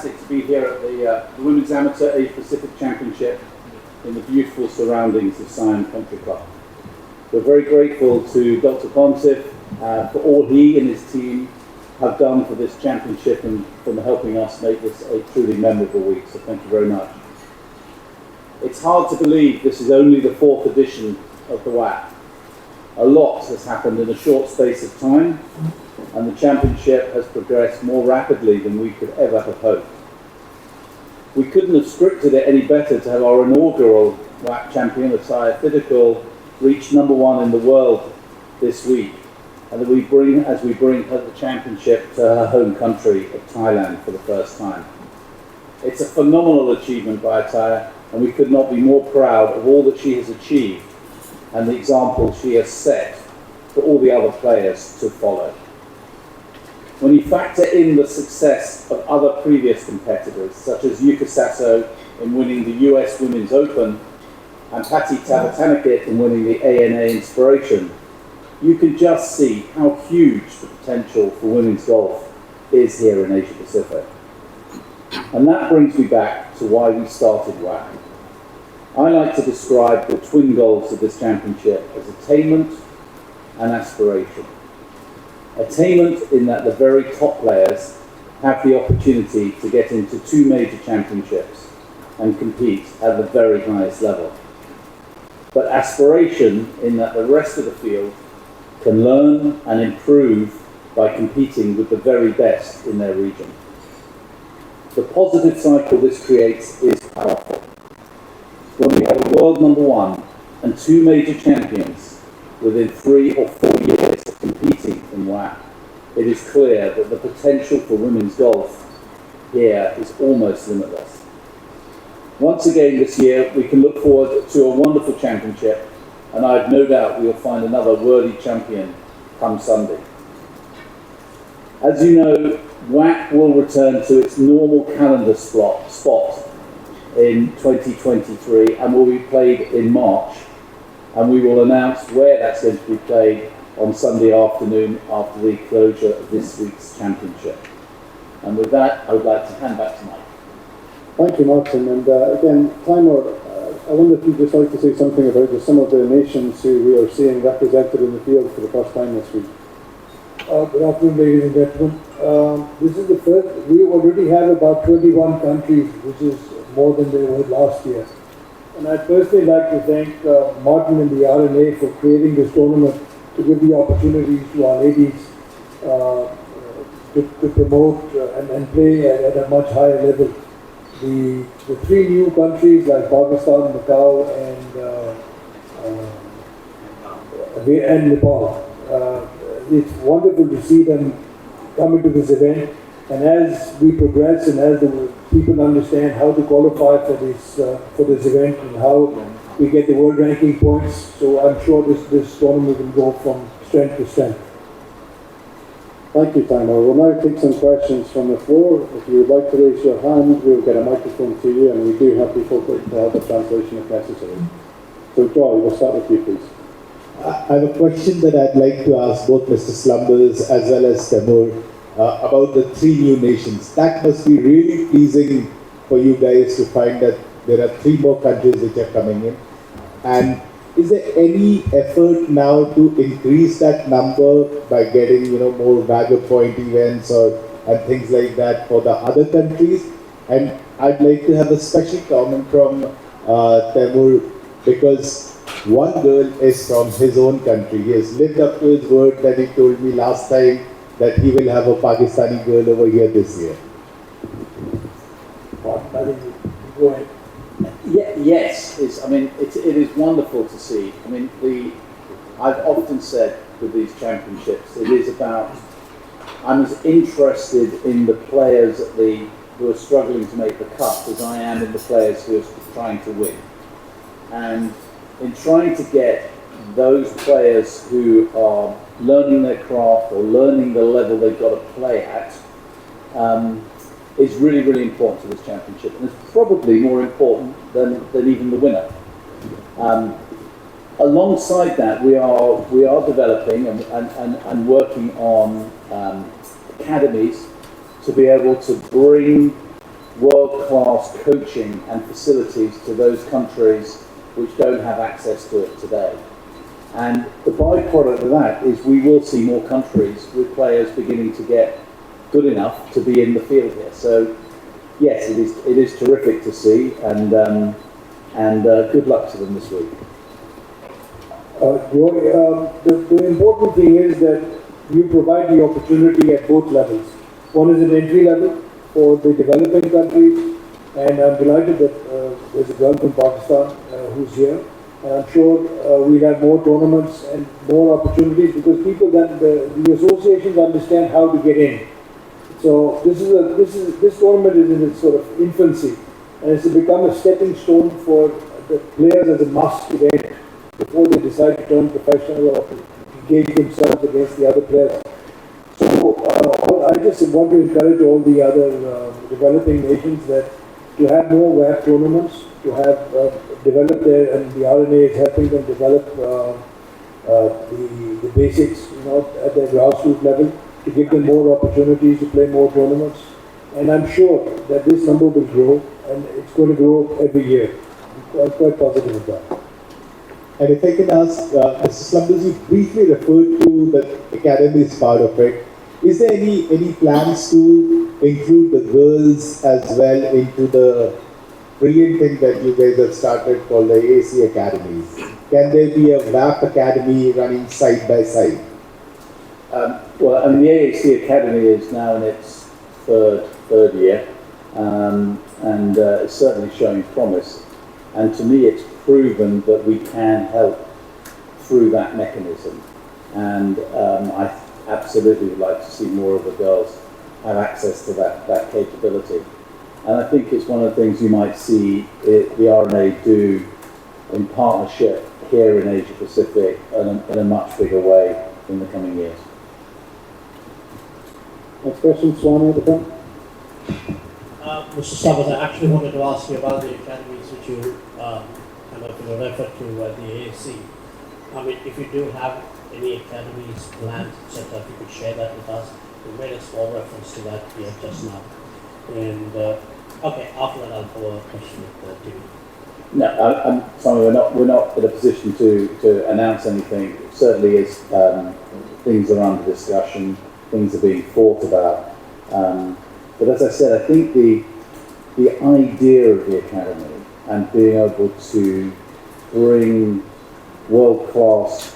fantastic to be here at the Women's Amateur Asia Pacific Championship in the beautiful surroundings of Siam Country Club. We're very grateful to Dr. Pontiff for all he and his team have done for this championship and for helping us make this a truly memorable week, so thank you very much. It's hard to believe this is only the 4th edition of the WAC. A lot has happened in a short space of time, and the championship has progressed more rapidly than we could ever have hoped. We couldn't have scripted it any better to have our inaugural WAC champion, Ataya Thidakul, reach #1 in the world this week, and that we bring her the championship to her home country of Thailand for the first time. It's a phenomenal achievement by Ataya, and we could not be more proud of all that she has achieved and the example she has set for all the other players to follow. When you factor in the success of other previous competitors, such as Yuka Sato in winning the US Women's Open and Patti Tavatanakit in winning the ANA Inspiration, you can just see how huge the potential for women's golf is here in Asia Pacific. And that brings me back to why we started WAC. I like to describe the twin goals of this championship as attainment and aspiration. Attainment in that the very top players have the opportunity to get into 2 major championships and compete at the very highest level. But aspiration in that the rest of the field can learn and improve by competing with the very best in their region. The positive cycle this creates is powerful. When we have a world #1 and 2 major champions within 3 or 4 years of competing in WAC, it is clear that the potential for women's golf here is almost limitless. Once again this year, we can look forward to a wonderful championship, and I have no doubt we will find another worthy champion come Sunday. As you know, WAC will return to its normal calendar spot in 2023 and will be played in March, and we will announce where that's going to be played on Sunday afternoon after the closure of this week's championship. And with that, I would like to hand back to Mike. Thank you, Martin. And again, Timor, I wonder if you'd just like to say something about some of the nations who we are seeing represented in the field for the first time this week. Good afternoon, ladies and gentlemen. This is the first. We already have about 21 countries, which is more than they were last year. And I'd personally like to thank Martin and the RNA for creating this tournament to give the opportunity to our ladies to promote and play at a much higher level. The 3 new countries like Pakistan, Macau, and Nepal. It's wonderful to see them come into this event, and as we progress and as the people understand how to qualify for this event and how we get the world ranking points, so I'm sure this tournament will go from strength to strength. Thank you, Timor. We'll now take some questions from the floor. If you would like to raise your hand, we'll get a microphone to you, and we do have people to help the translation if necessary. So, Joy, we'll start with you, please. I have a question that I'd like to ask both Mr. Slumbers as well as Temur about the 3 new nations. That must be really pleasing for you guys to find that there are 3 more countries which are coming in. And is there any effort now to increase that number by getting, more Bagger Point events and things like that for the other countries? And I'd like to have a special comment from Temur, because one girl is from his own country. He has lived up to his word that he told me last time that he will have a Pakistani girl over here this year. Go ahead. Yes, it is wonderful to see. I've often said with these championships, it is about, I'm as interested in the players who are struggling to make the cut as I am in the players who are trying to win. And in trying to get those players who are learning their craft or learning the level they've got to play at, is really, really important to this championship, and it's probably more important than even the winner. Alongside that, we are developing and working on academies to be able to bring world-class coaching and facilities to those countries which don't have access to it today. And the byproduct of that is we will see more countries with players beginning to get good enough to be in the field here. So yes, it is terrific to see, and good luck to them this week. The important thing is that you provide the opportunity at both levels. One is an entry level for the developing countries, and I'm delighted that there's a girl from Pakistan who's here. And I'm sure we'll have more tournaments and more opportunities because people then the associations understand how to get in. So this tournament is in its sort of infancy, and it's become a stepping stone for the players as a must event before they decide to turn professional or engage themselves against the other players. So I just want to encourage all the other developing nations that to have more WAP tournaments, to have develop their, and the RNA is helping them develop the basics, at their grassroots level, to give them more opportunities to play more tournaments. And I'm sure that this number will grow, and it's going to grow every year. I'm quite positive of that. And if I can ask, Mr. Slumbers, you briefly referred to the academy as part of it. Is there any plans to include the girls as well into the brilliant thing that you guys have started called the AAC Academies? Can there be a WAP Academy running side by side? Well, I mean, the AAC Academy is now in its third year, and it's certainly showing promise. And to me, it's proven that we can help through that mechanism. And I absolutely would like to see more of the girls have access to that capability. And I think it's one of the things you might see the RNA do in partnership here in Asia Pacific in a much bigger way in the coming years. Next question, Swami at the front. Mr. Slumbers, I actually wanted to ask you about the academies which you referred to at the AAC. I mean, if you do have any academies planned, etc., if you could share that with us. You made a small reference to that here just now. And okay, after that I'll follow a question with the team. No, I'm sorry, we're not in a position to announce anything. It certainly is things are under discussion, things are being thought about. But as I said, I think the idea of the academy and being able to bring world-class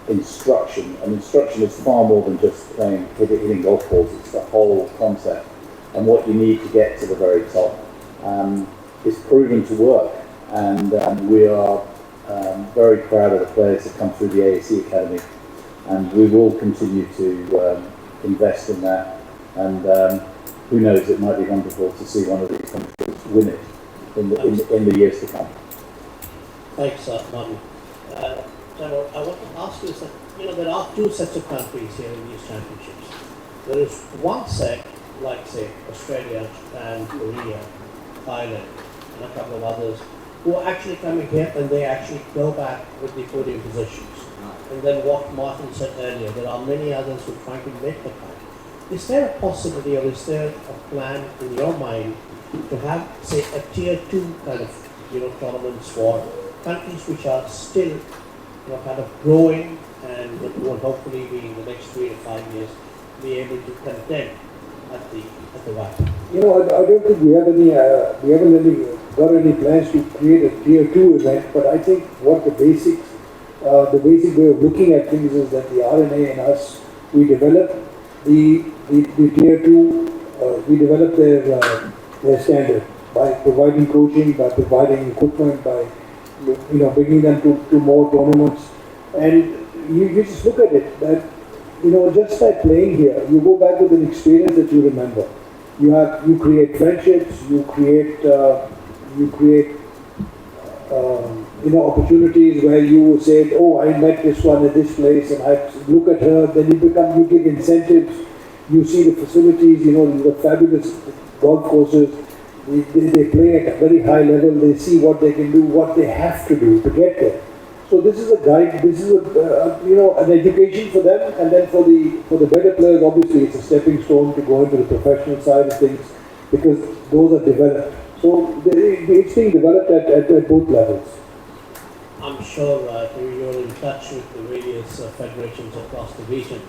instruction, and instruction is far more than just hitting golf balls, it's the whole concept, and what you need to get to the very top is proven to work. And we are very proud of the players that come through the AAC Academy, and we will continue to invest in that. And who knows, it might be wonderful to see one of these countries win it in the years to come. Thanks, Martin. Trevor, I want to ask you is that, there are two sets of countries here in these championships. There is one set, like say Australia, Japan, Korea, Thailand, and a couple of others, who are actually coming here and they actually go back with the podium positions. And then what Martin said earlier, there are many others who are trying to make the cut. Is there a possibility, or is there a plan in your mind to have, say, a tier 2 kind of, tournaments for countries which are still, kind of growing and will hopefully be in the next 3 to 5 years be able to contend at the WAC? I don't think we haven't got any plans to create a tier 2 event, but I think what the basic way of looking at things is that the RNA and us, we develop the tier 2, we develop their standard by providing coaching, by providing equipment, by bringing them to more tournaments. And you just look at it that just by playing here, you go back with an experience that you remember. You create friendships, you create opportunities where you say, oh, I met this one at this place, and I look at her. Then you give incentives. You see the facilities, the fabulous golf courses. They play at a very high level. They see what they can do, what they have to do to get there. So this is a guide. This is an education for them, and then for the better players, obviously, it's a stepping stone to go into the professional side of things. because those are developed. So it's being developed at both levels. I'm sure you're in touch with the various federations across the region.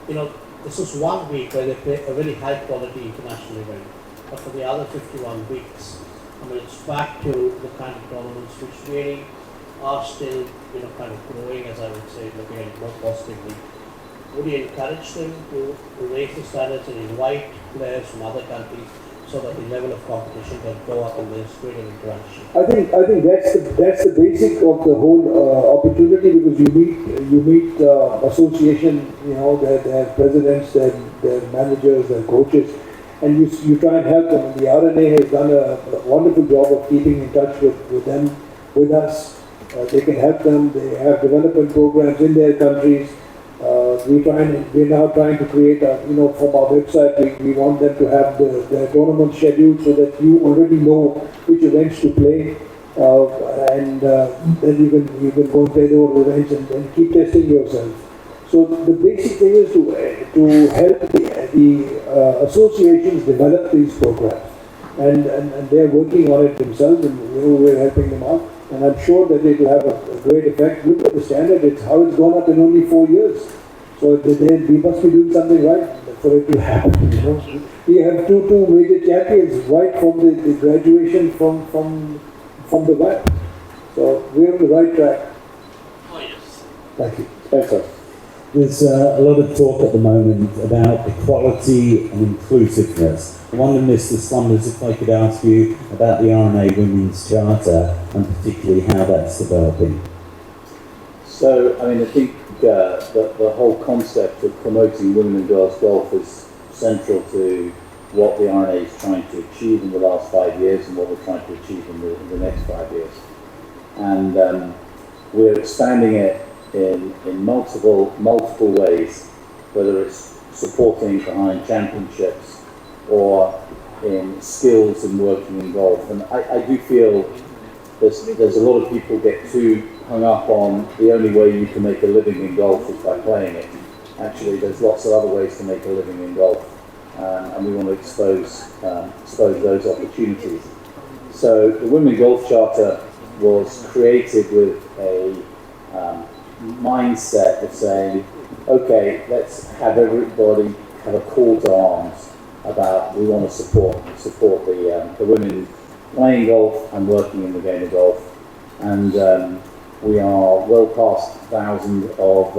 You know, this is 1 week where they play a very high quality international event. But for the other 51 weeks, I mean, it's back to the kind of tournaments which really are still, you know, kind of growing, as I would say, looking at it more positively. Would you encourage them to raise the standards and invite players from other countries so that the level of competition can go up and there's greater interaction? I think that's the basic of the whole opportunity, because you meet association, you know, their presidents, their managers, their coaches, and you try and help them. And the RNA has done a wonderful job of keeping in touch with them, with us. They can help them. They have development programs in their countries. We're now trying to create you know, from our website, we want them to have their tournament scheduled so that you already know which events to play, and then you can go and play those events and keep testing yourself. So the basic thing is to help the associations develop these programs, and they're working on it themselves, and we're helping them out. And I'm sure that it will have a great effect. Look at the standard, it's how it's gone up in only 4 years. So we must be doing something right for it to happen, you know. We have two major champions right from the graduation from the WAP. So we're on the right track. Oh, yes. Thank you. Thanks, sir. There's a lot of talk at the moment about equality and inclusiveness. I wonder, Mr. Slumbers, if I could ask you about the RNA Women's Charter and particularly how that's developing. So, I mean, I think the whole concept of promoting women and girls golf is central to what the RNA is trying to achieve in the last 5 years and what we're trying to achieve in the next 5 years. And we're expanding it in multiple ways, whether it's supporting behind championships or in skills and working in golf. And I do feel there's a lot of people get too hung up on the only way you can make a living in golf is by playing it. Actually, there's lots of other ways to make a living in golf, and we want to expose those opportunities. So the Women Golf Charter was created with a mindset of saying, okay, let's have everybody have a call to arms about we want to support the women playing golf and working in the game of golf. And we are well past 1,000 of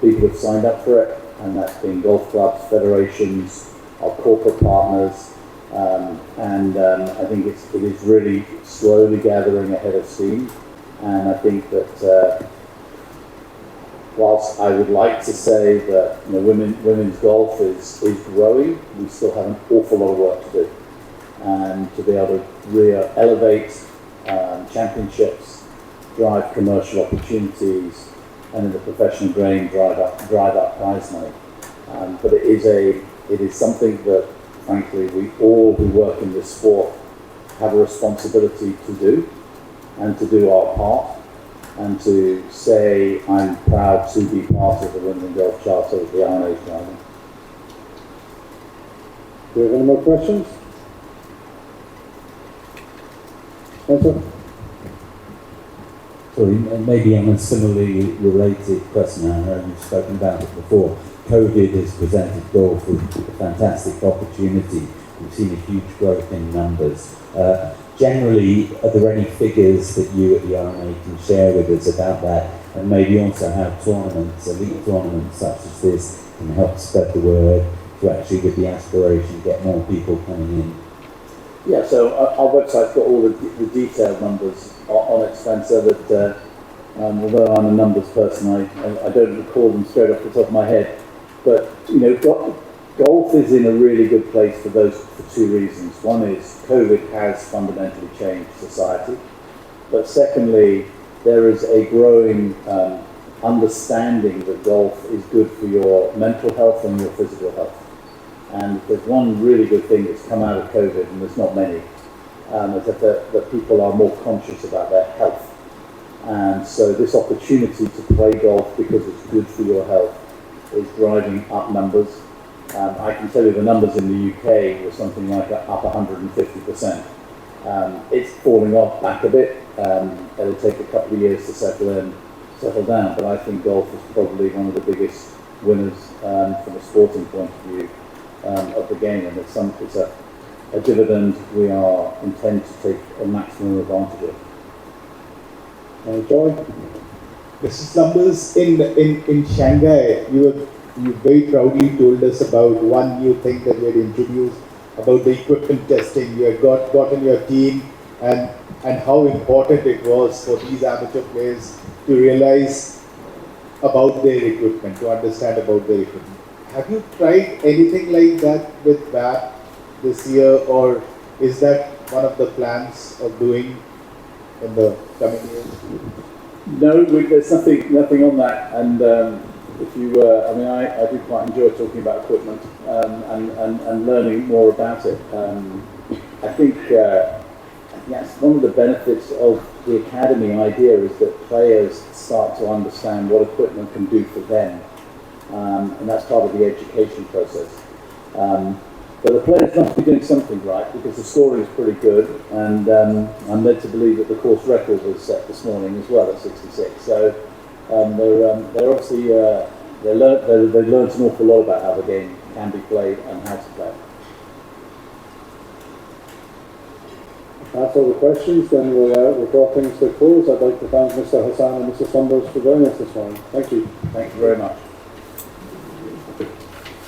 people who have signed up for it, and that's been golf clubs, federations, our corporate partners, and I think it is really slowly gathering a head of steam. And I think that whilst I would like to say that, you know, women's golf is growing, we still have an awful lot of work to do, and to be able to elevate championships, drive commercial opportunities, and in the professional game drive up prize money. But it is something that, frankly, we all who work in this sport have a responsibility to do, and to do our part, and to say I'm proud to be part of the Women Golf Charter of the RNA driving. Do you have any more questions? Answer? Sorry, maybe on a similarly related question, I know you've spoken about it before. COVID has presented golf with a fantastic opportunity. We've seen a huge growth in numbers. Generally, are there any figures that you at the RNA can share with us about that, and maybe also how tournaments, elite tournaments such as this, can help spread the word to actually, with the aspiration, get more people coming in? Yeah, so our website's got all the detailed numbers on it, Spencer, that although I'm a numbers person, I don't recall them straight off the top of my head. But, you know, golf is in a really good place for two reasons. One is COVID has fundamentally changed society. But secondly, there is a growing understanding that golf is good for your mental health and your physical health. And there's one really good thing that's come out of COVID, and there's not many, is that people are more conscious about their health. And so this opportunity to play golf because it's good for your health is driving up numbers. I can tell you the numbers in the UK were something like up 150%. It's falling off back a bit. It'll take a couple of years to settle down, but I think golf is probably one of the biggest winners from a sporting point of view of the game, and it's a dividend we are intent to take a maximum advantage of. Joy? Mr. Slumbers, in Shanghai, you very proudly told us about one new thing that you had introduced about the equipment testing. You had gotten your team and how important it was for these amateur players to realize about their equipment, to understand about their equipment. Have you tried anything like that with BAT this year, or is that one of the plans of doing in the coming years? No, there's nothing on that, and if you, I do quite enjoy talking about equipment and learning more about it. I think that's one of the benefits of the academy idea, is that players start to understand what equipment can do for them, and that's part of the education process. But the players must be doing something right, because the scoring is pretty good, and I'm led to believe that the course record was set this morning as well at 66. So they're obviously they've learned an awful lot about how the game can be played and how to play. That's all the questions. Then we'll draw things to a close. I'd like to thank Mr. Hassan and Mr. Slumbers for joining us this morning. Thank you. Thank you very much.